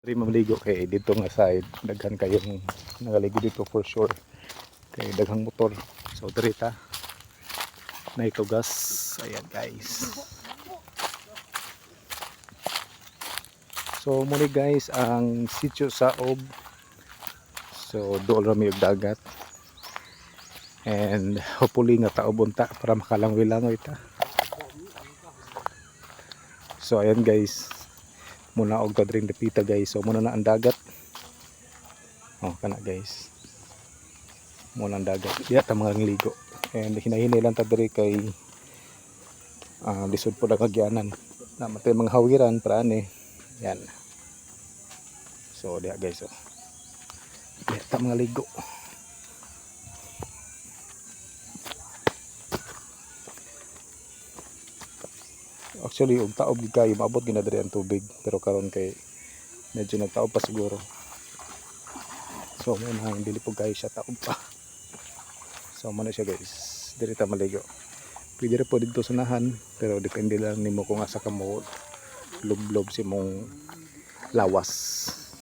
Diri mamaligo kay dito nga side daghan kayong nagaligo dito for sure kay daghang motor. So diri ta naitugas. Ayan guys. So muli guys ang sitio Saob. So dool ra may dagat. And hopefully nga taob unta para makalangoy-langoy ta. So ayan guys. Muna og ta dring dapita guys. So muna na ang dagat. Oh kana guys. Muna ang dagat. Diya ta mga ligo. And hinahinay lang ta diri kay lisod po nagagyanan. Na matay mga hawiran para ani. Yan. So diya guys oh. Diya ta mga ligo. Actually og taob gid kayo maabot gid na diri ang tubig pero karon kay medyo nagtaob pa siguro. So mo na dili po guys siya taob pa. So mo na siya guys. Diri ta maligo. Pwede ra po dito sunahan pero depende lang nimo kung asa ka mo lublob si mong lawas.